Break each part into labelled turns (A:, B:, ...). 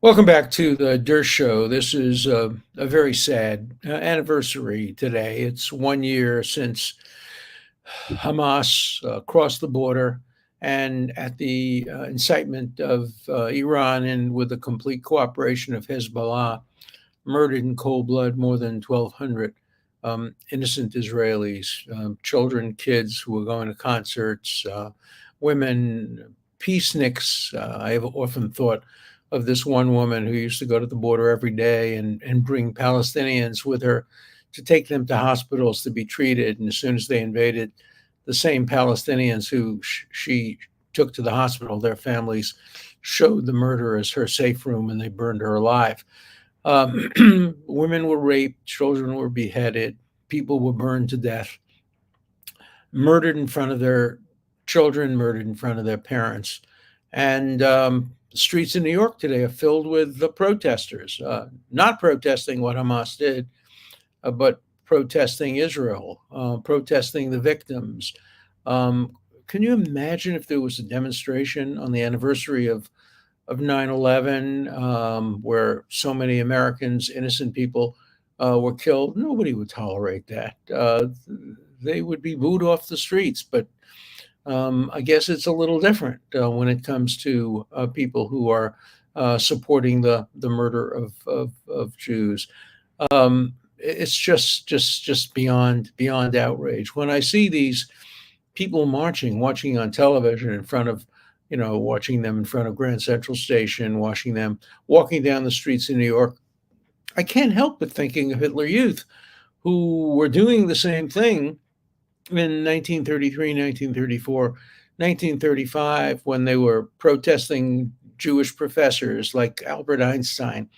A: Welcome back to the Dershow. This is a very sad anniversary today. It's 1 year since Hamas crossed the border and, at the incitement of Iran and with the complete cooperation of Hezbollah, murdered in cold blood more than 1,200 innocent Israelis, children, kids who were going to concerts, women, peaceniks. I have often thought of this one woman who used to go to the border every day and bring Palestinians with her to take them to hospitals to be treated. And as soon as they invaded, the same Palestinians who she took to the hospital, their families showed the murder as her safe room and they burned her alive. Women were raped, children were beheaded, people were burned to death, murdered in front of their children, murdered in front of their parents. And the streets in New York today are filled with the protesters, not protesting what Hamas did, but protesting Israel, protesting the victims. Um, can you imagine if there was a demonstration on the anniversary of 9/11, where so many Americans, innocent people, were killed? Nobody would tolerate that. They would be booed off the streets. But I guess it's a little different when it comes to people who are supporting the murder of Jews. It's just beyond outrage when I see these people marching, watching on television in front of, watching them in front of Grand Central Station, watching them walking down the streets in New York. I can't help but thinking of Hitler Youth, who were doing the same thing in 1933, 1934, 1935, when they were protesting Jewish professors like Albert Einstein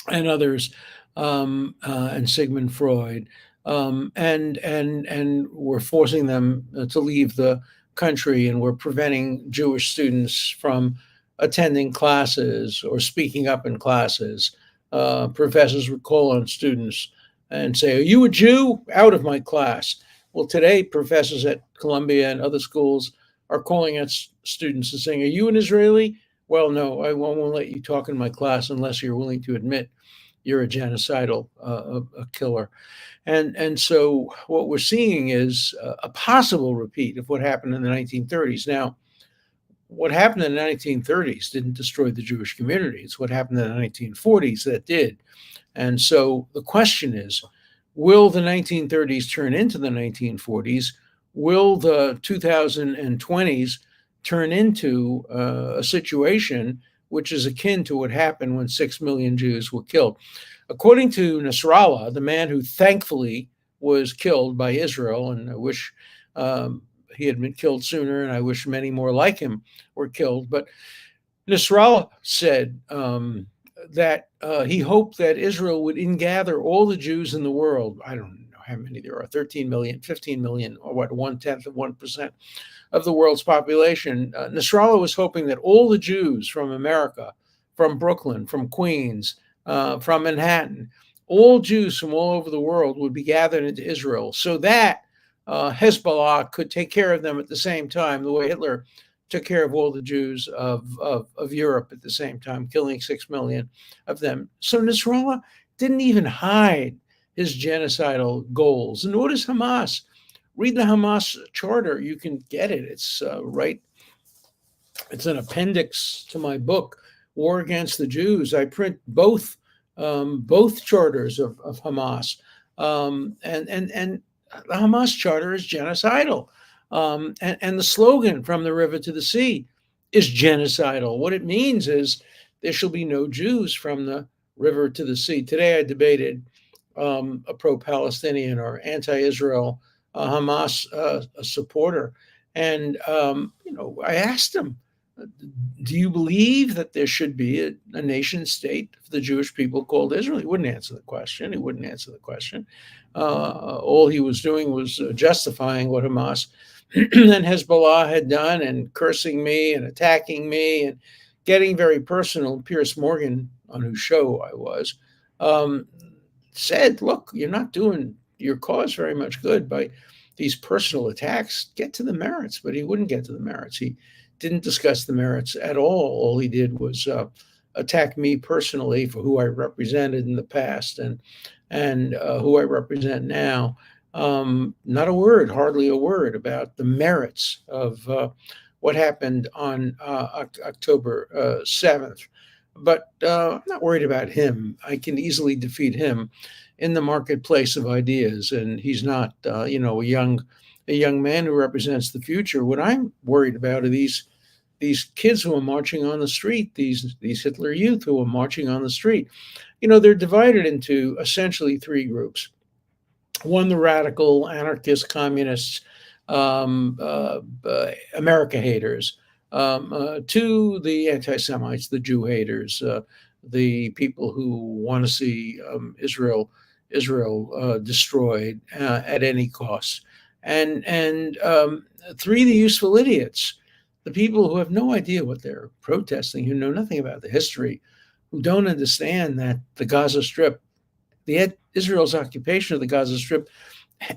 A: and others, and Sigmund Freud, and were forcing them to leave the country, and were preventing Jewish students from attending classes or speaking up in classes. Professors would call on students and say, "Are you a Jew? Out of my class." Well, today, professors at Columbia and other schools are calling at students and saying, "Are you an Israeli? Well, no, I won't let you talk in my class unless you're willing to admit you're a genocidal a killer." And so what we're seeing is a possible repeat of what happened in the 1930s. Now, what happened in the 1930s didn't destroy the Jewish community. It's what happened in the 1940s that did. And so the question is, will the 1930s turn into the 1940s? Will the 2020s turn into a situation which is akin to what happened when 6 million Jews were killed? According to Nasrallah, the man who thankfully was killed by Israel, and I wish he had been killed sooner, and I wish many more like him were killed. But Nasrallah said that he hoped that Israel would ingather all the Jews in the world. I don't know how many there are, 13 million, 15 million, or what, 1/10 of 1% of the world's population. Nasrallah was hoping that all the Jews from America, from Brooklyn, from Queens, from Manhattan, all Jews from all over the world would be gathered into Israel so that Hezbollah could take care of them at the same time, the way Hitler took care of all the Jews of Europe at the same time, killing 6 million of them. So Nasrallah didn't even hide his genocidal goals, nor does Hamas. Read the Hamas charter. You can get it. It's right. It's an appendix to my book, War Against the Jews. I print both charters of Hamas, and the Hamas charter is genocidal. And the slogan, "From the river to the sea," is genocidal. What it means is there shall be no Jews from the river to the sea. Today I debated a pro-Palestinian or anti-Israel Hamas supporter, and I asked him, "Do you believe that there should be a nation state for the Jewish people called Israel?" He wouldn't answer the question. He wouldn't answer the question. All he was doing was justifying what Hamas and Hezbollah had done, and cursing me and attacking me and getting very personal. Pierce Morgan, on whose show I was, um, said, "Look, you're not doing your cause very much good by these personal attacks. Get to the merits." But he wouldn't get to the merits. He didn't discuss the merits at all. All he did was attack me personally for who I represented in the past and who I represent now. Not a word, hardly a word about the merits of what happened on October 7th. But I'm not worried about him. I can easily defeat him in the marketplace of ideas, and he's not, a young man who represents the future. What I'm worried about are these kids who are marching on the street, these Hitler youth who are marching on the street. They're divided into essentially three groups. One, the radical anarchist communists, America haters. Two, the anti-Semites, the Jew haters, the people who want to see Israel destroyed at any cost. And three, the useful idiots, the people who have no idea what they're protesting, who know nothing about the history, who don't understand that the Gaza Strip, Israel's occupation of the Gaza Strip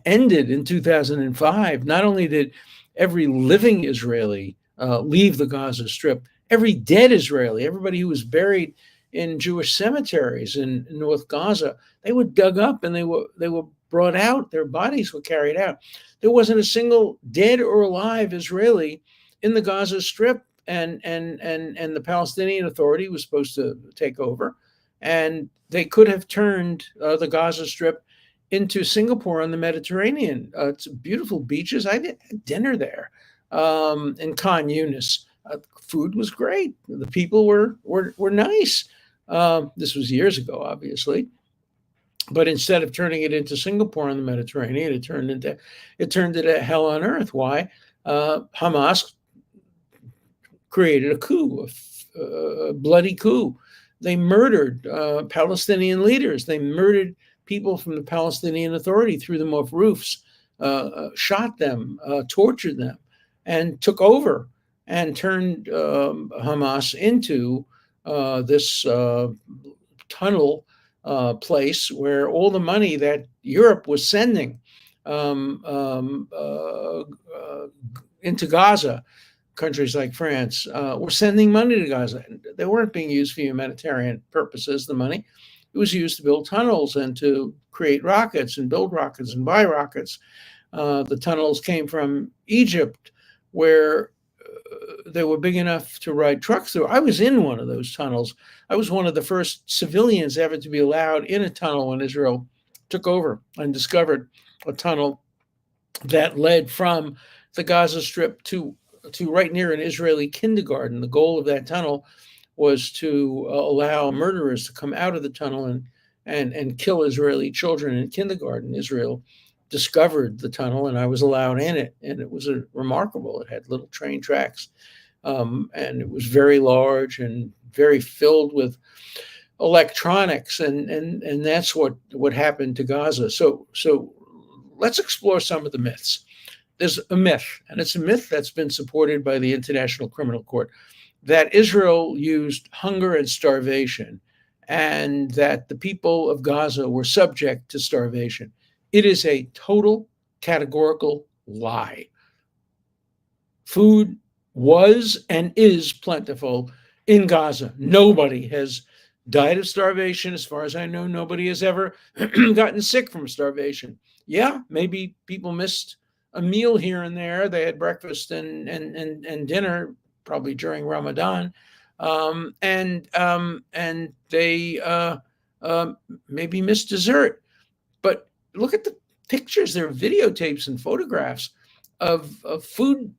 A: ended in 2005. Not only did every living Israeli leave the Gaza Strip, every dead Israeli, everybody who was buried in Jewish cemeteries in North Gaza, they were dug up and they were brought out. Their bodies were carried out. There wasn't a single dead or alive Israeli in the Gaza Strip, and the Palestinian Authority was supposed to take over, and they could have turned the Gaza Strip into Singapore on the Mediterranean. It's beautiful beaches. I had dinner there in Khan Yunis. Food was great. The people were nice. This was years ago, obviously, but instead of turning it into Singapore on the Mediterranean, it turned into hell on earth. Why? Hamas created a coup, a bloody coup. They murdered Palestinian leaders. They murdered people from the Palestinian Authority, threw them off roofs, shot them, tortured them, and took over and turned Hamas into this tunnel place where all the money that Europe was sending into Gaza, countries like France, were sending money to Gaza. They weren't being used for humanitarian purposes, the money. It was used to build tunnels and to create rockets and build rockets and buy rockets. The tunnels came from Egypt, where they were big enough to ride trucks through. I was in one of those tunnels. I was one of the first civilians ever to be allowed in a tunnel when Israel took over and discovered a tunnel that led from the Gaza Strip to right near an Israeli kindergarten. The goal of that tunnel was to allow murderers to come out of the tunnel and kill Israeli children in kindergarten. Israel discovered the tunnel, and I was allowed in it, and it was remarkable. It had little train tracks, and it was very large and very filled with electronics, and that's what happened to Gaza. So let's explore some of the myths. There's a myth, and it's a myth that's been supported by the International Criminal Court, that Israel used hunger and starvation, and that the people of Gaza were subject to starvation. It is a total categorical lie. Food was and is plentiful in Gaza. Nobody has died of starvation. As far as I know, nobody has ever gotten sick from starvation. Yeah, maybe people missed a meal here and there. They had breakfast and dinner, probably during Ramadan, and they maybe missed dessert. But look at the pictures. There are videotapes and photographs of food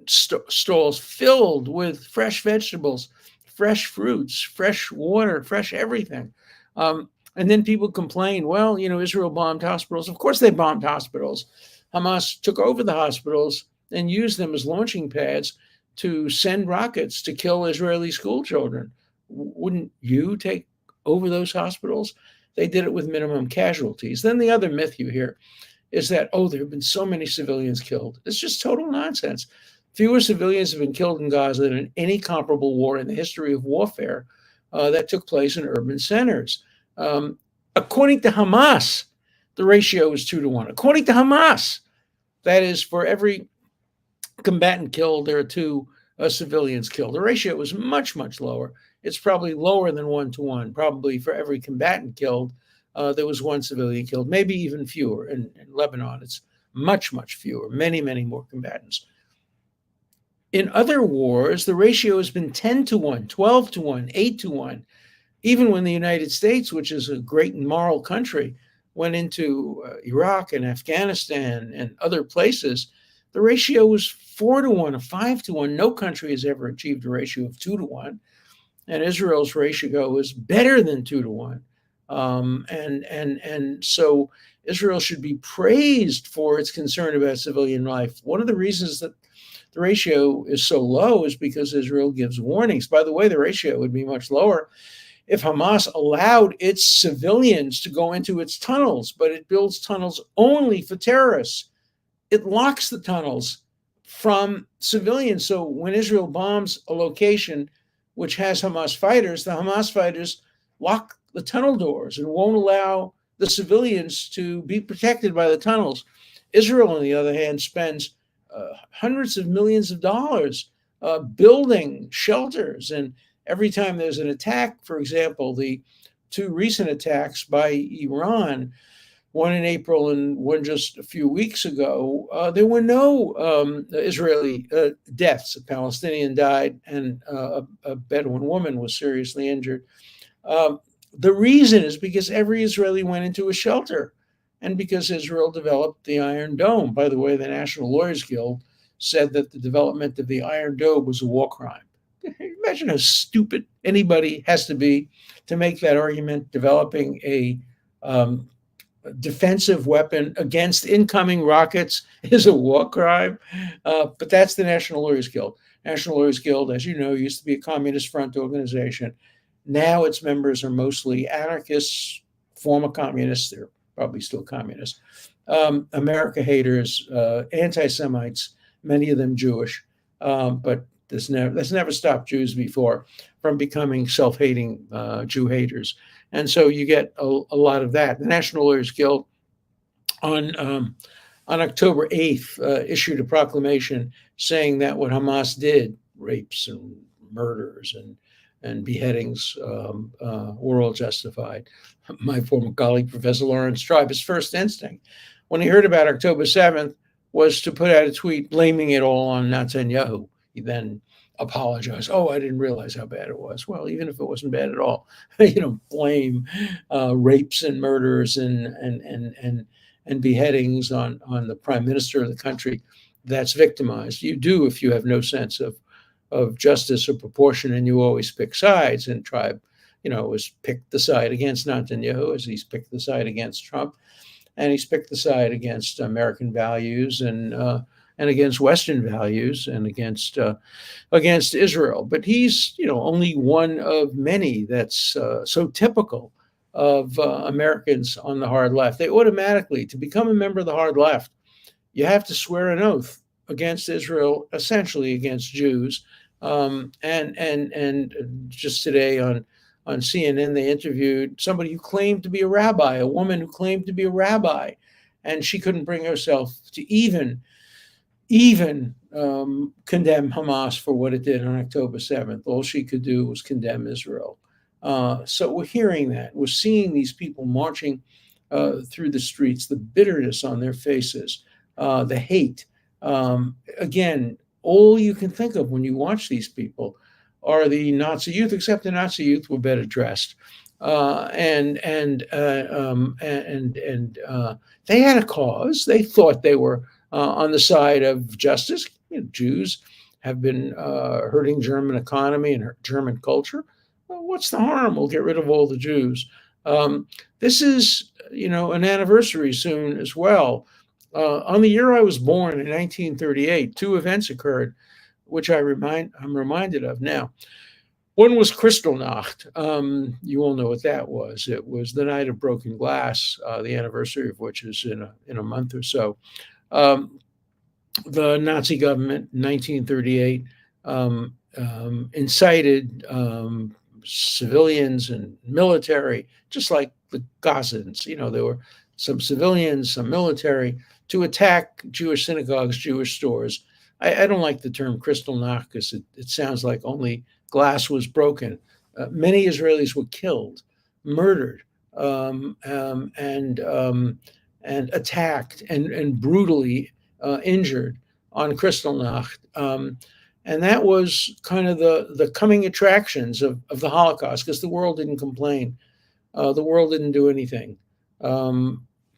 A: stalls filled with fresh vegetables, fresh fruits, fresh water, fresh everything. And then people complain, well, Israel bombed hospitals. Of course they bombed hospitals. Hamas took over the hospitals and used them as launching pads to send rockets to kill Israeli school children. Wouldn't you take over those hospitals? They did it with minimum casualties. Then the other myth you hear is that, there have been so many civilians killed. It's just total nonsense. Fewer civilians have been killed in Gaza than in any comparable war in the history of warfare that took place in urban centers. According to Hamas, the ratio is 2-1. According to Hamas, that is, for every combatant killed, there are 2 civilians killed. The ratio was much, much lower. it's probably lower than 1 to 1. Probably for every combatant killed, there was one civilian killed, maybe even fewer. In Lebanon, it's much, much fewer, many, many more combatants. In other wars, the ratio has been 10 to 1, 12 to 1, 8 to 1. Even when the United States, which is a great and moral country, went into Iraq and Afghanistan and other places, the ratio was 4 to 1 or 5 to 1. No country has ever achieved a ratio of 2 to 1. And Israel's ratio is better than 2 to 1. And so Israel should be praised for its concern about civilian life. One of the reasons that the ratio is so low is because Israel gives warnings. By the way, the ratio would be much lower if Hamas allowed its civilians to go into its tunnels, but it builds tunnels only for terrorists. It locks the tunnels from civilians. So when Israel bombs a location which has Hamas fighters, the Hamas fighters lock the tunnel doors and won't allow the civilians to be protected by the tunnels. Israel, on the other hand, spends hundreds of millions of dollars building shelters. And every time there's an attack, for example, the two recent attacks by Iran, one in April and one just a few weeks ago, there were no Israeli deaths. A Palestinian died and a Bedouin woman was seriously injured. The reason is because every Israeli went into a shelter and because Israel developed the Iron Dome. By the way, the National Lawyers Guild said that the development of the Iron Dome was a war crime. Imagine how stupid anybody has to be to make that argument. Developing a defensive weapon against incoming rockets is a war crime. But that's the National Lawyers Guild. National Lawyers Guild, as you know, used to be a communist front organization. Now its members are mostly anarchists, former communists. They're probably still communists, America haters, anti-Semites, many of them Jewish. But that's never stopped Jews before from becoming self-hating Jew haters. And so you get a lot of that. The National Lawyers Guild on October 8th issued a proclamation saying that what Hamas did, rapes and murders and beheadings, were all justified. My former colleague, Professor Lawrence Tribe, his first instinct when he heard about October 7th was to put out a tweet blaming it all on Netanyahu. He then apologized. Oh, I didn't realize how bad it was. Well, even if it wasn't bad at all, you don't blame rapes and murders and beheadings on the prime minister of the country that's victimized. You do if you have no sense of justice or proportion, and you always pick sides. And Tribe, has picked the side against Netanyahu, as he's picked the side against Trump, and he's picked the side against American values and against Western values and against Israel. But he's only one of many that's so typical of Americans on the hard left. They automatically, to become a member of the hard left, you have to swear an oath against Israel, essentially against Jews. And just today on CNN, they interviewed somebody who claimed to be a rabbi, a woman who claimed to be a rabbi, and she couldn't bring herself to even condemn Hamas for what it did on October 7th. All she could do was condemn Israel. So we're hearing that. We're seeing these people marching through the streets, the bitterness on their faces, the hate. Again, all you can think of when you watch these people are the Nazi youth, except the Nazi youth were better dressed. And they had a cause. They thought they were on the side of justice. Jews have been hurting German economy and German culture. Well, what's the harm? We'll get rid of all the Jews. This is, an anniversary soon as well. On the year I was born in 1938, two events occurred, which I'm reminded of now. One was Kristallnacht. You all know what that was. It was the night of broken glass, the anniversary of which is in a month or so. The Nazi government in 1938 incited civilians and military, just like the Gazans. There were some civilians, some military, to attack Jewish synagogues, Jewish stores. I don't like the term Kristallnacht because it sounds like only glass was broken. Many Israelis were killed, murdered, um, um, and um, and attacked and brutally injured on Kristallnacht. And that was kind of the coming attractions of the Holocaust, because the world didn't complain. The world didn't do anything.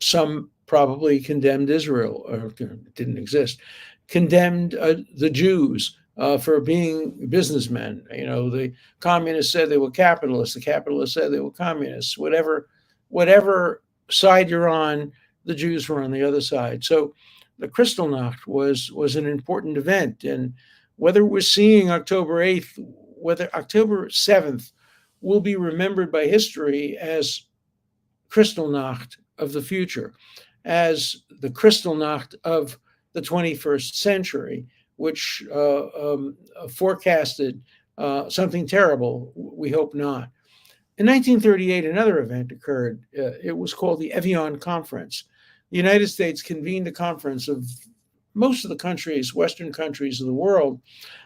A: Some probably condemned Israel, or it didn't exist, condemned the Jews for being businessmen. The communists said they were capitalists. The capitalists said they were communists. Whatever side you're on, the Jews were on the other side. So the Kristallnacht was an important event, and whether we're seeing October 8th, whether October 7th will be remembered by history as Kristallnacht of the future, as the Kristallnacht of the 21st century, which forecasted something terrible. We hope not. In 1938, another event occurred. It was called the Evian Conference. The United States convened a conference of most of the countries, Western countries of the world,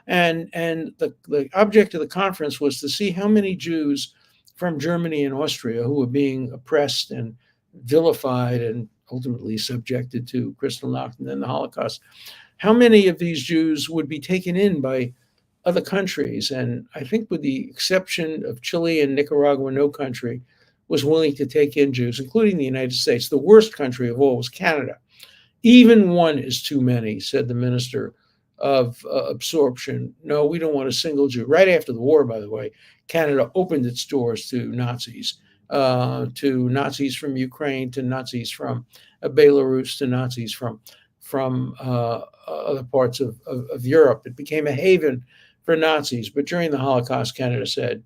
A: and the object of the conference was to see how many Jews from Germany and Austria, who were being oppressed and vilified and ultimately subjected to Kristallnacht and then the Holocaust, how many of these Jews would be taken in by other countries. And I think, with the exception of Chile and Nicaragua, no country was willing to take in Jews, including the United States. The worst country of all was Canada. Even one is too many, said the minister of absorption. No, we don't want a single Jew. Right after the war, by the way, Canada opened its doors to Nazis from Ukraine, to Nazis from Belarus, to Nazis from other parts of Europe. It became a haven for Nazis. But during the Holocaust, Canada said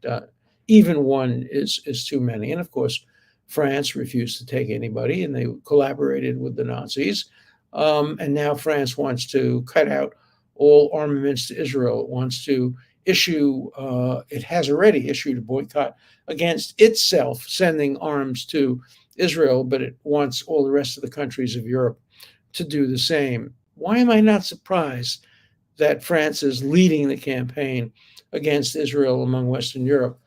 A: even one is too many. And of course, France refused to take anybody, and they collaborated with the Nazis. And now France wants to cut out all armaments to Israel. It wants to issue, it has already issued a boycott against itself sending arms to Israel, but it wants all the rest of the countries of Europe to do the same. Why am I not surprised that France is leading the campaign against Israel among Western Europe?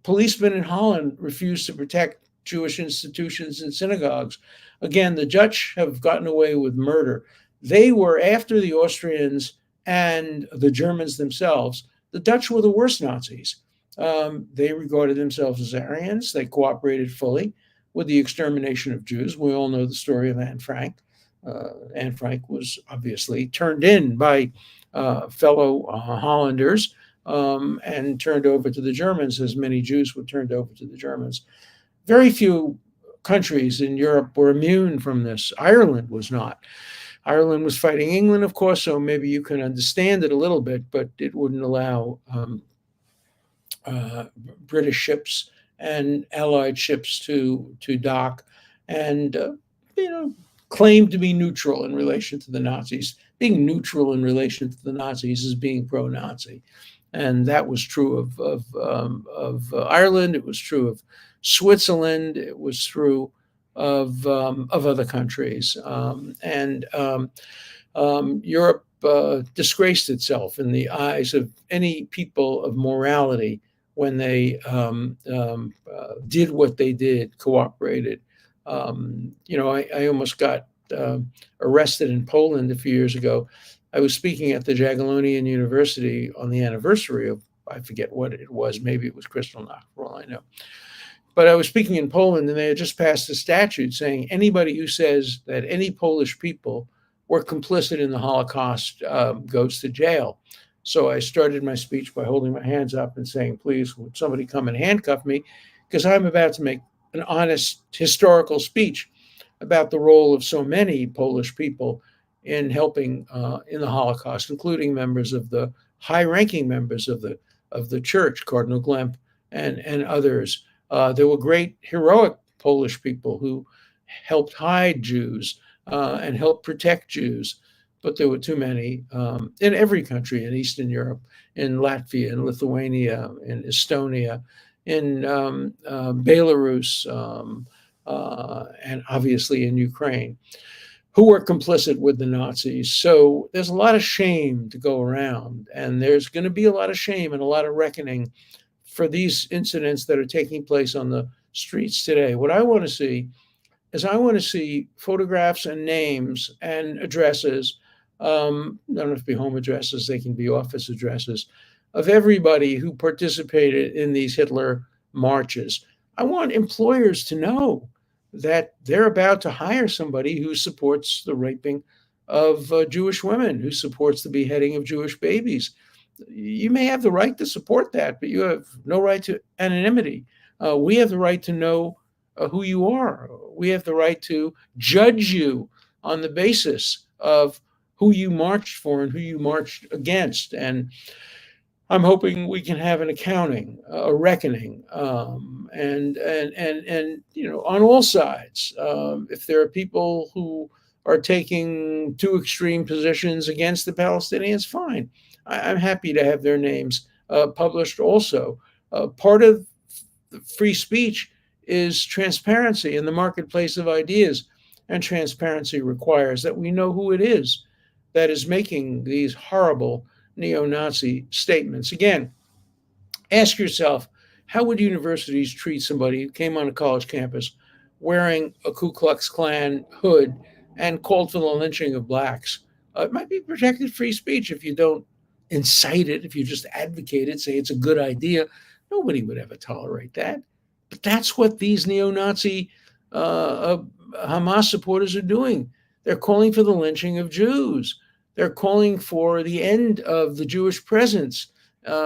A: Policemen in Holland refuse to protect Jewish institutions and synagogues. Again, the Dutch have gotten away with murder. They were, after the Austrians and the Germans themselves, the Dutch were the worst Nazis. They regarded themselves as Aryans. They cooperated fully with the extermination of Jews. We all know the story of Anne Frank. Anne Frank was obviously turned in by fellow Hollanders and turned over to the Germans, as many Jews were turned over to the Germans. Very few countries in Europe were immune from this. Ireland was not. Ireland was fighting England, of course, so maybe you can understand it a little bit, but it wouldn't allow British ships and Allied ships to dock and, claim to be neutral in relation to the Nazis. Being neutral in relation to the Nazis is being pro-Nazi. And that was true of Ireland. It was true of Switzerland. It was true of other countries. Europe disgraced itself in the eyes of any people of morality when they did what they did, cooperated. I almost got arrested in Poland a few years ago. I was speaking at the Jagiellonian University on the anniversary of, I forget what it was, maybe it was Kristallnacht, for all I know. But I was speaking in Poland, and they had just passed a statute saying anybody who says that any Polish people were complicit in the Holocaust goes to jail. So I started my speech by holding my hands up and saying, please, would somebody come and handcuff me? Because I'm about to make an honest historical speech about the role of so many Polish people in helping in the Holocaust, including members of the high-ranking members of the church, Cardinal Glemp and others. There were great heroic Polish people who helped hide Jews and helped protect Jews, but there were too many in every country in Eastern Europe, in Latvia, in Lithuania, in Estonia, in Belarus, and obviously in Ukraine, who were complicit with the Nazis. So there's a lot of shame to go around, and there's going to be a lot of shame and a lot of reckoning for these incidents that are taking place on the streets today. What I want to see is I want to see photographs and names and addresses. They don't have to be home addresses, they can be office addresses of everybody who participated in these Hitler marches. I want employers to know that they're about to hire somebody who supports the raping of Jewish women, who supports the beheading of Jewish babies. You may have the right to support that, but you have no right to anonymity. We have the right to know who you are. We have the right to judge you on the basis of who you marched for and who you marched against. And I'm hoping we can have an accounting, a reckoning, and on all sides. If there are people who are taking too extreme positions against the Palestinians, fine. I'm happy to have their names published. Also, part of free speech is transparency in the marketplace of ideas, and transparency requires that we know who it is that is making these horrible neo-Nazi statements. Again, ask yourself, how would universities treat somebody who came on a college campus wearing a Ku Klux Klan hood and called for the lynching of blacks? It might be protected free speech if you don't incite it, if you just advocate it, say it's a good idea. Nobody would ever tolerate that. But that's what these neo-Nazi Hamas supporters are doing. They're calling for the lynching of Jews. They're calling for the end of the Jewish presence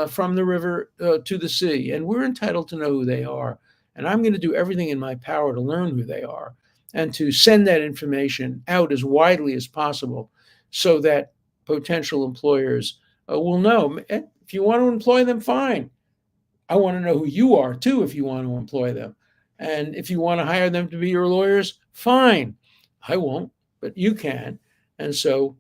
A: from the river to the sea. And we're entitled to know who they are. And I'm going to do everything in my power to learn who they are and to send that information out as widely as possible so that potential employers will know. If you want to employ them, fine. I want to know who you are, too, if you want to employ them. And if you want to hire them to be your lawyers, fine. I won't, but you can. And so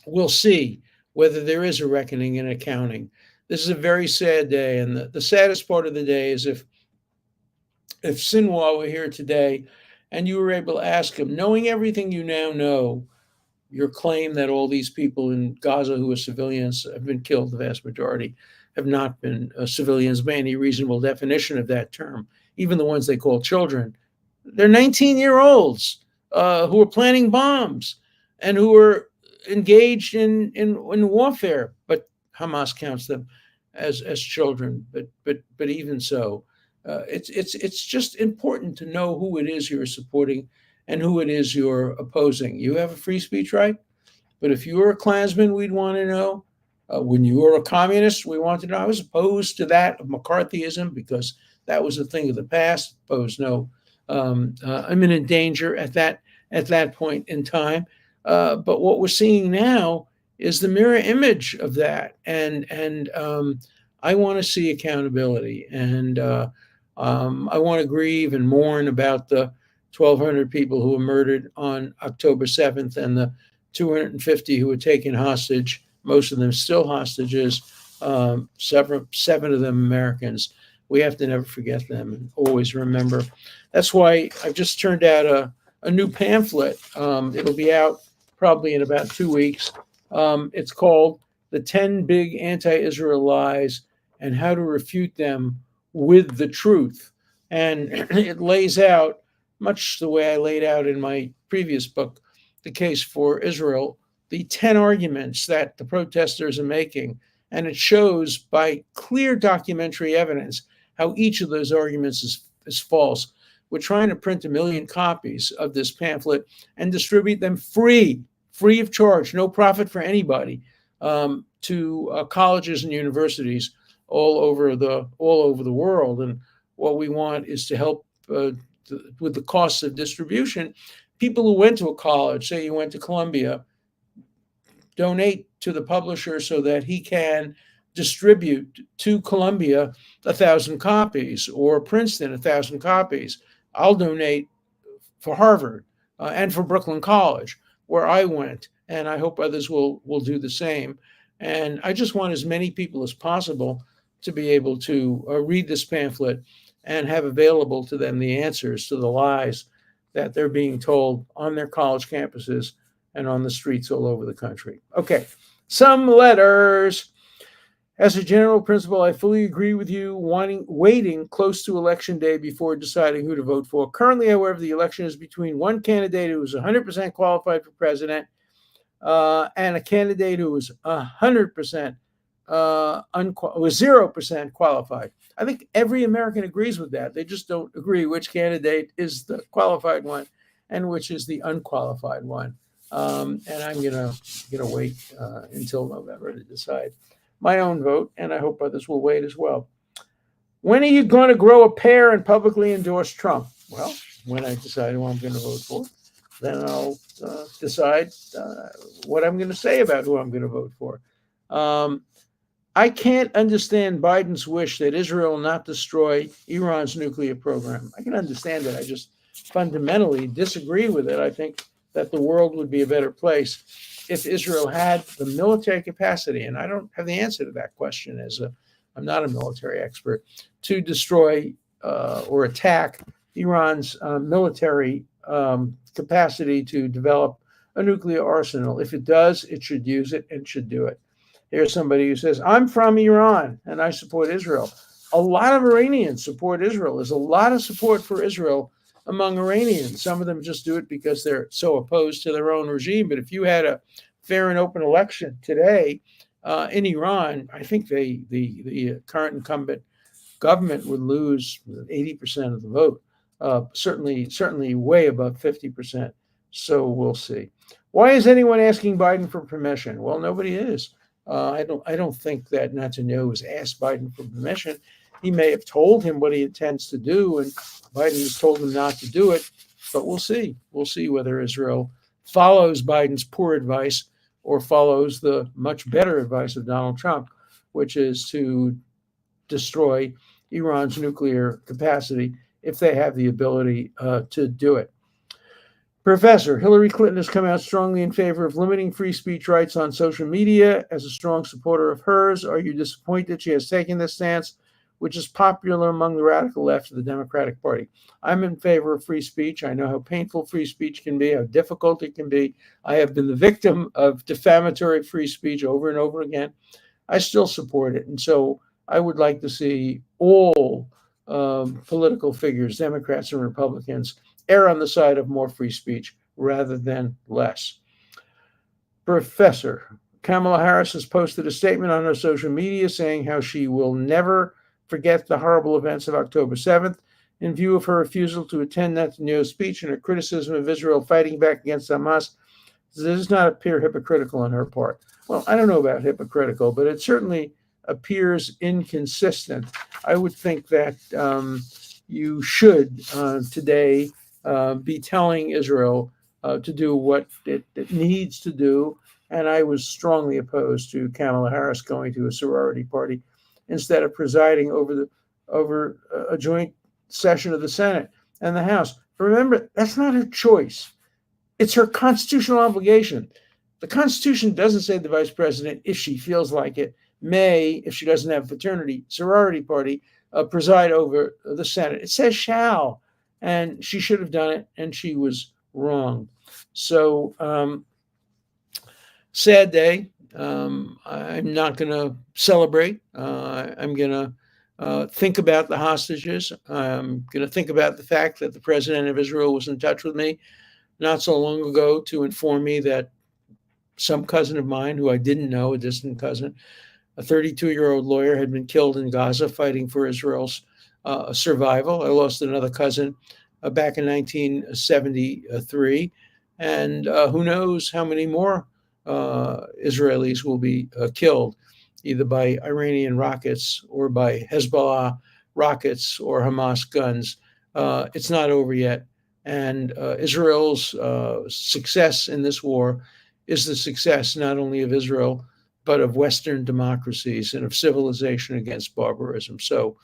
A: we'll see whether there is a reckoning in accounting. This is a very sad day. And the saddest part of the day is if Sinwar were here today and you were able to ask him, knowing everything you now know, your claim that all these people in Gaza who are civilians have been killed, the vast majority have not been civilians by any reasonable definition of that term, even the ones they call children. They're 19-year-olds who are planting bombs and who are engaged in warfare, but Hamas counts them as children. But even so, it's just important to know who it is you're supporting and who it is you're opposing. You have a free speech right, but if you were a Klansman, we'd want to know. When you were a communist, we want to know. I was opposed to that of McCarthyism because that was a thing of the past. Posed no imminent danger at that point in time. But what we're seeing now is the mirror image of that, and I want to see accountability, and I want to grieve and mourn about the 1,200 people who were murdered on October 7th and the 250 who were taken hostage, most of them still hostages, seven of them Americans. We have to never forget them and always remember. That's why I've just turned out a new pamphlet. It'll be out probably in about 2 weeks. It's called The 10 Big Anti-Israel Lies and How to Refute Them with the Truth. And it lays out, much the way I laid out in my previous book, The Case for Israel, the 10 arguments that the protesters are making. And it shows by clear documentary evidence how each of those arguments is false. We're trying to print 1 million copies of this pamphlet and distribute them free of charge, no profit for anybody, to colleges and universities all over the world. And what we want is to help with the costs of distribution. People who went to a college, say you went to Columbia, donate to the publisher so that he can distribute to Columbia 1,000 copies, or Princeton 1,000 copies. I'll donate for Harvard and for Brooklyn College, where I went, and I hope others will do the same. And I just want as many people as possible to be able to read this pamphlet and have available to them the answers to the lies that they're being told on their college campuses and on the streets all over the country. Okay, some letters. As a general principle, I fully agree with you waiting close to election day before deciding who to vote for. Currently, however, the election is between one candidate who is 100% qualified for president and a candidate who was 100% was 0% qualified. I think every American agrees with that. They just don't agree which candidate is the qualified one and which is the unqualified one. And I'm gonna wait until November to decide my own vote, and I hope others will wait as well. When are you going to grow a pair and publicly endorse Trump? Well, when I decide who I'm going to vote for, then I'll decide what I'm going to say about who I'm going to vote for. I can't understand Biden's wish that Israel not destroy Iran's nuclear program. I can understand it. I just fundamentally disagree with it. I think that the world would be a better place if Israel had the military capacity, and I don't have the answer to that question I'm not a military expert, to destroy or attack Iran's military capacity to develop a nuclear arsenal. If it does, it should use it and should do it. Here's somebody who says, I'm from Iran and I support Israel. A lot of Iranians support Israel. There's a lot of support for Israel among Iranians. Some of them just do it because they're so opposed to their own regime. But if you had a fair and open election today in Iran, I think the current incumbent government would lose 80% of the vote, certainly way above 50%. So we'll see. Why is anyone asking Biden for permission? Well, nobody is. I don't think that Netanyahu has asked Biden for permission. He may have told him what he intends to do, and Biden has told him not to do it. But we'll see. We'll see whether Israel follows Biden's poor advice or follows the much better advice of Donald Trump, which is to destroy Iran's nuclear capacity if they have the ability to do it. Professor, Hillary Clinton has come out strongly in favor of limiting free speech rights on social media. As a strong supporter of hers, are you disappointed she has taken this stance, which is popular among the radical left of the Democratic Party? I'm in favor of free speech. I know how painful free speech can be, how difficult it can be. I have been the victim of defamatory free speech over and over again. I still support it. And so I would like to see all political figures, Democrats and Republicans, err on the side of more free speech rather than less. Professor, Kamala Harris has posted a statement on her social media saying how she will never forget the horrible events of October 7th. In view of her refusal to attend Netanyahu's speech and her criticism of Israel fighting back against Hamas, this does not appear hypocritical on her part. Well, I don't know about hypocritical, but it certainly appears inconsistent. I would think that you should today be telling Israel to do what it needs to do. And I was strongly opposed to Kamala Harris going to a sorority party instead of presiding over a joint session of the Senate and the House. Remember, that's not her choice. It's her constitutional obligation. The Constitution doesn't say the vice president, if she feels like it, may, if she doesn't have a fraternity, sorority party, preside over the Senate. It says shall, and she should have done it, and she was wrong. So, sad day. I'm not going to celebrate. I'm going to think about the hostages. I'm going to think about the fact that the president of Israel was in touch with me not so long ago to inform me that some cousin of mine, who I didn't know, a distant cousin, a 32-year-old lawyer, had been killed in Gaza fighting for Israel's survival. I lost another cousin back in 1973. And who knows how many more Israelis will be killed, either by Iranian rockets or by Hezbollah rockets or Hamas guns. It's not over yet. And Israel's success in this war is the success not only of Israel, but of Western democracies and of civilization against barbarism. So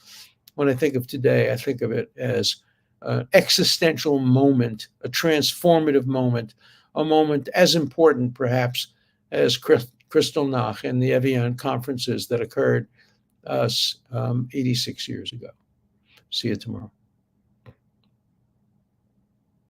A: when I think of today, I think of it as an existential moment, a transformative moment, a moment as important perhaps as Kristallnacht and the Evian conferences that occurred 86 years ago. See you tomorrow.